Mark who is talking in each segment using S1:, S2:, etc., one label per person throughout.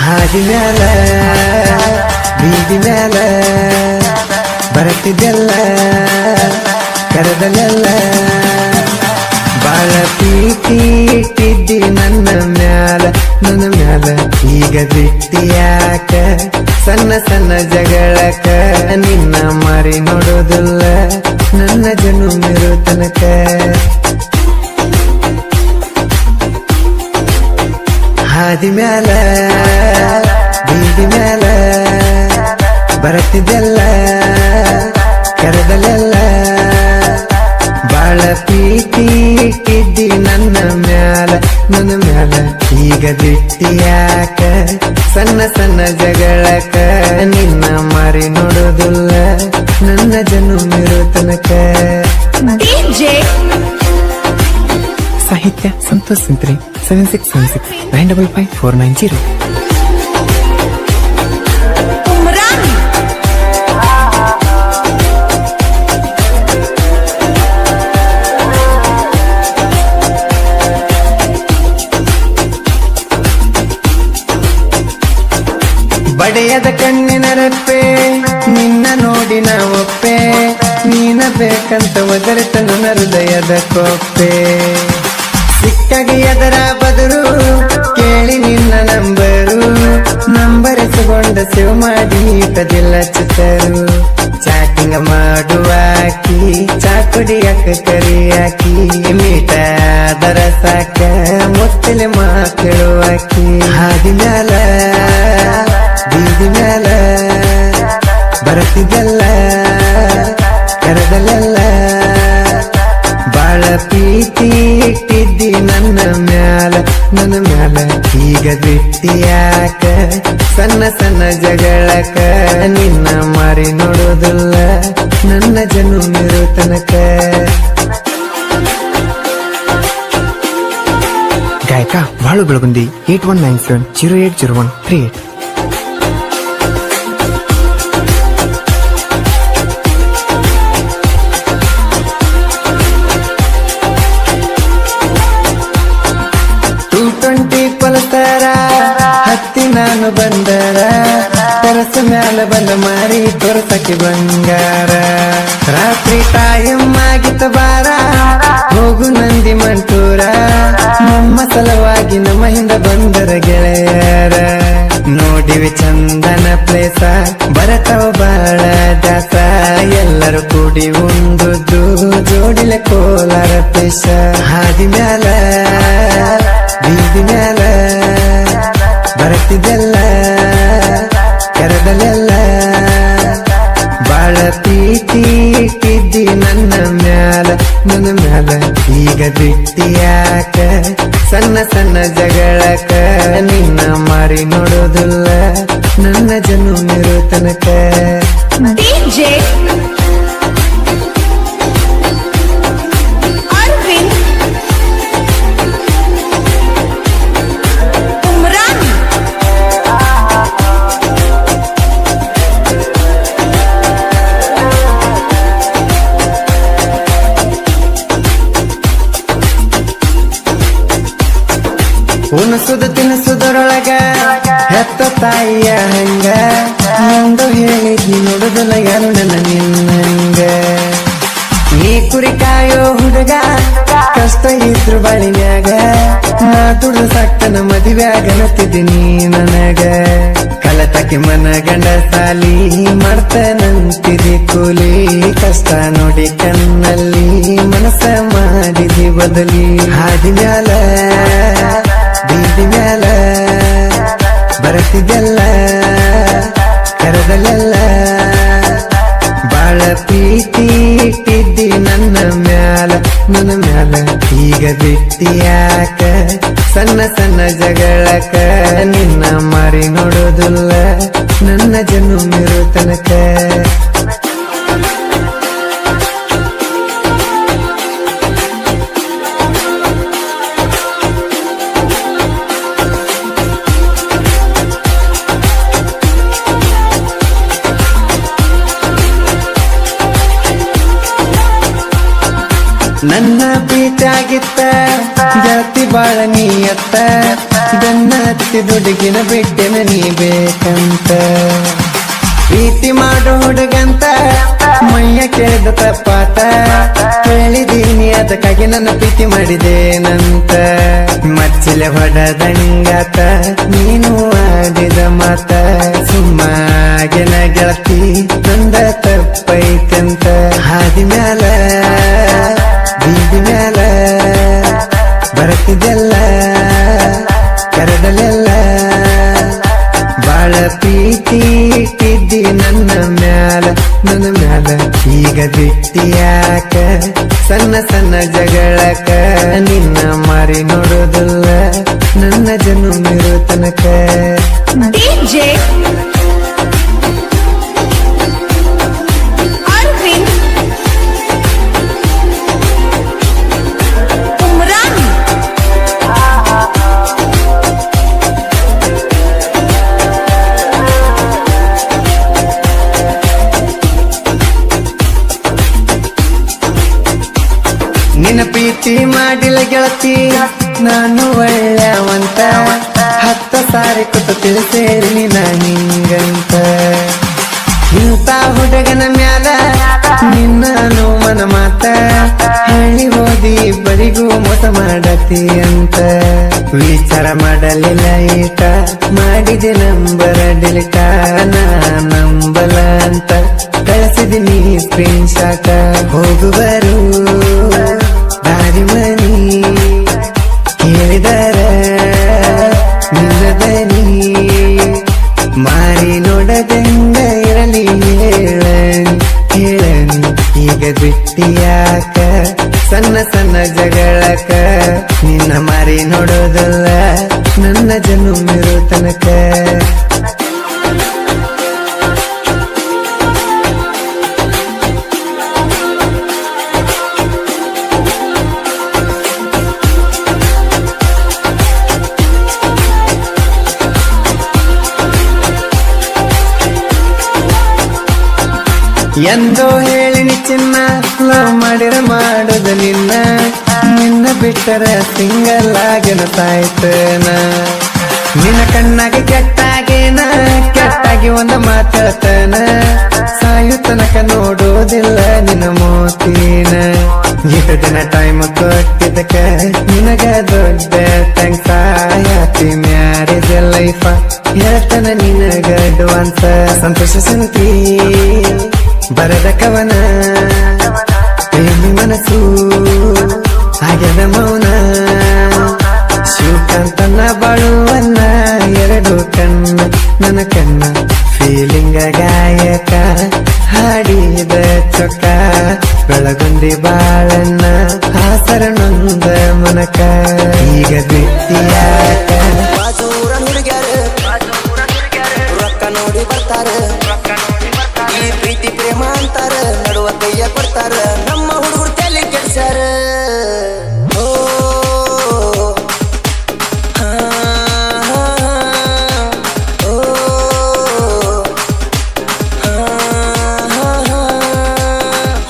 S1: ಹಾದಿ ಮ್ಯಾಲ ಬೀದಿ ಮ್ಯಾಲ ಬರತಿದ್ದೆಲ್ಲ ಕರೆದಲೆಲ್ಲ ಬಾಳ ಪ್ರೀತಿ ಇಟ್ಟಿದ್ದಿ ನನ್ನ ಮ್ಯಾಲ ಈಗ ಬಿಟ್ಟಿಯಾಕ ಸಣ್ಣ ಸಣ್ಣ ಜಗಳಕ ನಿನ್ನ ಮಾರಿ ನೋಡೋದಿಲ್ಲ ನನ್ನ ಜನುಮಿರೋ ತನಕ ಹಾದಿ ಮ್ಯಾಲ ಬೀದಿ ಮ್ಯಾಲ ಬರತಿದ್ದೆಲ್ಲ ಕರೆದಲೆಲ್ಲ ಬಾಳ ಪ್ರೀತಿ ಇಟ್ಟಿದ್ದಿ ನನ್ನ ಮ್ಯಾಲ ಈಗ ಬಿಟ್ಟಿಯಾಕ ಸಣ್ಣ ಸಣ್ಣ ಜಗಳಕ ನಿನ್ನ ಮಾರಿ ನೋಡೋದಿಲ್ಲ ನನ್ನ ಜನುಮಿರೋ ತನಕ
S2: ಸಾಹಿತ್ಯ ಸಂತೋಷ್ ಸಿಂತ್ರಿ 7676
S1: ಬಡೆಯದ ಕಣ್ಣಿನ ರಪ್ಪೆ ನಿನ್ನ ನೋಡಿ ನಾ ಒಪ್ಪೆ ನೀನ ಬೇಕಂತ ಒದರಿತ ನನ್ನ ಹೃದಯದ ಕೊಪ್ಪೆ ಸಿಕ್ಕಾಗ ಎದರ ಬದರು ಕೇಳಿ ನಿನ್ನ ನಂಬರ್ ಎಸಗೊಂಡ ಸೇವ್ ಮಾಡಿ ಕದಿಲ್ಲ ಚಿತ್ತರು ಚಾಟಿಂಗ್ ಮಾಡುವಾಕಿ ಚಾಕುಡಿಯಾಕ ಕರಿಯಾಕಿ ಮೀಟ ದರ ಸಾಕ ಮುತ್ತಲೆ ಮಾಕಳುವಾಕಿ ಹಾದಿ ಮ್ಯಾಲ ಬೀದಿ ಮ್ಯಾಲ ಬರತಿದ್ದೆಲ್ಲ ಕರೆದಲೆಲ್ಲ ಬಾಳ ಪ್ರೀತಿ ಇಟ್ಟಿದ್ದಿ ನನ್ನ ಮ್ಯಾಲ ಈಗ ಬಿಟ್ಟಿಯಾಕ ಸಣ್ಣ ಸಣ್ಣ ಜಗಳಕ ನಿನ್ನ ಮಾರಿ ನೋಡೋದಿಲ್ಲ ನನ್ನ ಜನುಮಿರೋ ತನಕ
S2: ಗಾಯಕ ಬಾಳು ಬೆಳಗುಂದಿ 8197080138
S1: ಹತ್ತಿ ನಾನು ಬಂದರ ತೆರಸ ಮ್ಯಾಲ ಬಂದ ಮಾರಿ ತೋರ್ಸಕ್ಕೆ ಬಂಗಾರ ರಾತ್ರಿ ಟೈಮ್ ಆಗಿತ್ತ ಬಾರ ಹೋಗು ನಂದಿ ಮಂಟೂರ ನಮ್ಮ ಸಲುವಾಗಿ ನಮ್ಮ ಹಿಂದ ಬಂದರ ಗೆಳೆಯರ ನೋಡಿವಿ ಚಂದನ ಪ್ಲೇಸ ಬರತವ ಬಾಳ ದಾಸ ಎಲ್ಲರೂ ಕೂಡಿ ಉಂಡುದು ಜೋಡಿಲೆ ಕೋಲಾರ ಪೇಶ ಹಾದಿ ಮ್ಯಾಲ ಬೀದಿ ಮ್ಯಾಲ ಬರತಿದ್ದೆಲ್ಲ ಕರೆದಲೆಲ್ಲ ಬಾಳ ಪ್ರೀತಿ ಇಟ್ಟಿದ್ದಿ ನನ್ನ ಮ್ಯಾಲ ಈಗ ಬಿಟ್ಟಿಯಾಕ ಸಣ್ಣ ಸಣ್ಣ ಜಗಳಕ ನಿನ್ನ ಮಾರಿ ನೋಡೋದಿಲ್ಲ ನನ್ನ ಜನುಮಿರೋ ತನಕ ಉಣಸುದ ತಿನಸುದರೊಳಗ ಹೆತ್ತ ತಾಯಿಯ ಹಂಗ ನಂದು ಹೇಳಿದ್ನಿ ನೋಡುದಲ್ಲ ಯಾರು ನನ್ನ ನಿನ್ನಂಗ ನೀ ಕುರಿ ಕಾಯೋ ಹುಡುಗ ಕಷ್ಟ ಇದ್ರು ಬಾಳಿನ್ಯಾಗ ನಾ ದುಡ್ಡು ಸಕ್ಕನ ಮದುವೆಯಾಗನತ್ತಿದ್ದೀನಿ ನನಗ ಕಲತಕ್ಕೆ ಮನ ಗಂಡ ಸಾಲಿ ಮಾಡ್ತನಂತಿದಿ ಕೂಲಿ ಕಷ್ಟ ನೋಡಿ ಕಣ್ಣಲ್ಲಿ ಮನಸ್ಸ ಮಾಡಿದಿ ಬದಲಿ ಹಾದಿ ಮ್ಯಾಲ ಬೀದಿ ಮ್ಯಾಲ ಬರತಿದ್ದೆಲ್ಲ ಕರೆದಲೆಲ್ಲ ಬಾಳ ಪ್ರೀತಿ ಇಟ್ಟಿದ್ದಿ ನನ್ನ ಮ್ಯಾಲ ಈಗ ಬಿಟ್ಟಿಯಾಕ ಸಣ್ಣ ಸಣ್ಣ ಜಗಳಕ ನಿನ್ನ ಮಾರಿ ನೋಡೋದಿಲ್ಲ ನನ್ನ ಜನುಮಿರೋ ತನಕ ನನ್ನ ಪ್ರೀತಿಯಾಗಿತ್ತ ಜಾತಿ ಬಾಳ ನೀಯತ್ತ ಬೆನ್ನ ಹತ್ತಿ ದುಡುಗಿನ ಬಿಟ್ಟೆನ ನೀ ಬೇಕಂತ ಪ್ರೀತಿ ಮಾಡೋ ಹುಡುಗಂತ ಮೈಯ ಕೇಳಿದ ತಪ್ಪಾತ ಹೇಳಿದೀನಿ ಅದಕ್ಕಾಗಿ ನನ್ನ ಪ್ರೀತಿ ಮಾಡಿದೇನಂತ ಮಚ್ಚಿಲೆ ಹೊಡೆದಂಗಾತ ನೀನು ಆಡಿದ ಮಾತ ಸುಮ್ಮಾಗೆನ ಗೆಳತಿ ನಂದ ತಪ್ಪೈತಂತ ಹಾದಿ ಮ್ಯಾಲ ಬೀದಿ ಮ್ಯಾಲ ಬರತಿದ್ದೆಲ್ಲ ಕರೆದಲೆಲ್ಲ ಬಾಳ ಪ್ರೀತಿ ಇಟ್ಟಿದ್ದಿ ನನ್ನ ಮ್ಯಾಲ ಈಗ ಬಿಟ್ಟಿಯಾಕ ಸಣ್ಣ ಸಣ್ಣ ಜಗಳಕ ನಿನ್ನ ಮಾರಿ ನೋಡೋದಿಲ್ಲ ನನ್ನ ಜನುಮಿರೋ ತನಕ
S3: DJ Arvind Umran
S1: ನಿನ್ನ ಪ್ರೀತಿ ಮಾಡಿಲ್ಲ ಗೆಳತಿ ನಾನು ಒಳ್ಳೆಯವಂತ 10 ಸಾರಿ ಕೂತು ತಿಳಿಸೇರಿ ನಿನ್ನ ಹಿಂಗಂತ ಇಂಥ ಹುಡುಗನ ಮ್ಯಾಲ ನಿನ್ನ ನೋವನ ಮಾತ ಹೇಳಿ ಹೋದಿ ಬರಿಗೂ ಮೋಸ ಮಾಡತಿ ಅಂತ ವಿಚಾರ ಮಾಡಲಿಲ್ಲ ಈಟ ಮಾಡಿದೆ ನಂಬರ ಡಿಲಿಟ ನಾ ನಂಬಲ ಅಂತ ಕಳಿಸಿದಿನಿ ಸ್ಕ್ರೀನ್ ಶಾಟ ಹೋಗುವರು ದಾರಿ ಮನಿ ಕೇಳಿದರ ನಿಲ್ಲದನಿ ಮಾರಿ ನೋಡದಂಗ ಇರಲಿ ಹೇಳನಿ ಈಗ ಬಿಟ್ಟಿಯಾಕ ಸಣ್ಣ ಸಣ್ಣ ಜಗಳಕ ನಿನ್ನ ಮಾರಿ ನೋಡೋದಲ್ಲ ನನ್ನ ಜನುಮಿರೋ ತನಕ ಎಂದೋ ಹೇಳಿನಿ ಚಿನ್ನ ಲವ್ ಮಾಡಿರ ಮಾಡೋದು ನಿನ್ನ ಬಿಟ್ಟರ ಸಿಂಗಲ್ ಆಗನ ಸಾಯ್ತನ ನಿನ್ನ ಕಣ್ಣಾಗಿ ಕೆಟ್ಟಾಗಿ ಒಂದು ಮಾತಾಡ್ತನ ಸಾಯು ತನಕ ನೋಡೋದಿಲ್ಲ ನಿನ್ನ ಮೋತಿನ ಇಷ್ಟು ದಿನ ಟೈಮ್ ಕೊಟ್ಟಿದ್ದಕ್ಕ ನಿನಗ ದೊಡ್ಡ ಥ್ಯಾಂಕ್ಸ್ ಹ್ಯಾಪಿ ಮ್ಯಾರೇಜ್ ಲೈಫ್ ಹೇಳ್ತನ ನಿನಗ ಅಡ್ವಾನ್ಸ್ ಸಂತೋಷ ಸಂತಿ ಬರದ ಕವನ ಪ್ರೇಮಿ ಮನಸ್ಸು ಆಗ್ಯದ ಮೌನ ಶಿವಕಾಂತನ ಬಾಳುವನ್ನ 2 ಕಣ್ಣ ನನ್ನ ಕಣ್ಣ ಫೀಲಿಂಗ ಗಾಯಕ ಹಾಡಿದ ಚೊಕ್ಕ ಬೆಳಗುಂದಿ ಬಾಳನ್ನ ಹಾಸರ ನೊಂದ ಮನಕ ಈಗ ಬಿಟ್ಟಿಯಾಕ
S4: ಬಾಜೂರ ಹುಡುಗ್ಯಾರ ರೊಕ್ಕ ನೋಡಿ ಬರ್ತಾರ ಈ ಪ್ರೀತಿ ಪ್ರೇಮ ಅಂತಾರ ನಡುವ ಕೈಯ ಕೊಡ್ತಾರ ನಮ್ಮ ಹುಡುಗರು ತಲೆ ಕೆಡ್ಸ್ಯಾರ ಓ ಹಾ, ಓ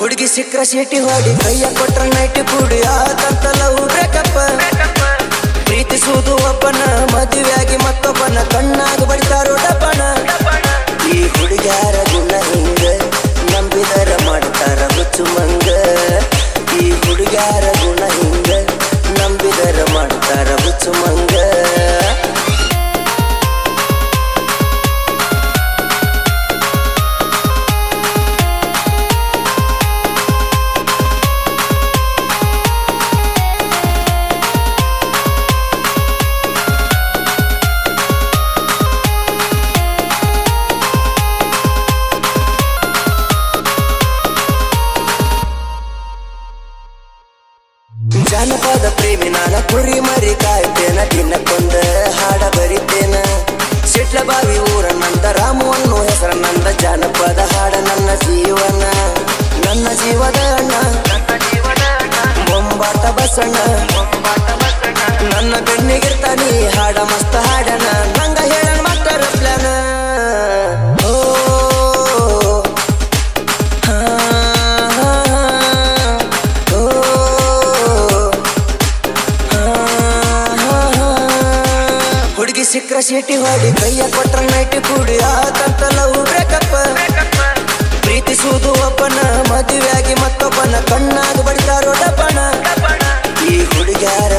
S4: ಹುಡುಗಿ ಸಿಕ್ರ ಸೀಟಿ ಹೊಡಿ ಕೈಯ ಕೊಟ್ರ ನೈಟ್ ಕೂಡಿ ಆದಂತ ಲವ್ ಬ್ರೇಕಪ್ ಪ್ರೀತಿಸುವುದು ಒಬ್ಬನ ಮದುವೆಯಾಗಿ ಮತ್ತೊಬ್ಬನ ಕಣ್ಣಾಗ ಬಡಿತಾರೋ ಡಬ್ಬನ ಈ ಹುಡುಗ್ಯಾರ ಗುಣ ಹಿಂಗ ನಂಬಿದರ ಮಾಡ್ತಾರ ಹುಚ್ಚು ಮಂಗ ಈ ಹುಡುಗ್ಯಾರ ಗುಣ ಹಿಂಗ ನಂಬಿದರ ಮಾಡ್ತಾರ ಹುಚ್ಚು ಮಂಗ ಸಿಕ್ಕ್ರ ಸೀಟಿ ಹೊಡಿ ಕೈಯ ಕೊಟ್ರ ನೈಟ್ ಕೂಡಿ ಆತಂತ ಲವ್ ಬ್ರೇಕಪ್ ಪ್ರೀತಿಸುವುದು ಒಬ್ಬನ ಮದುವೆಯಾಗಿ ಮತ್ತೊಬ್ಬನ ಕಣ್ಣಾಗ ಬಡಿತಾರೋ ಡಬ್ಬನ ಈ ಹುಡುಗ್ಯಾರ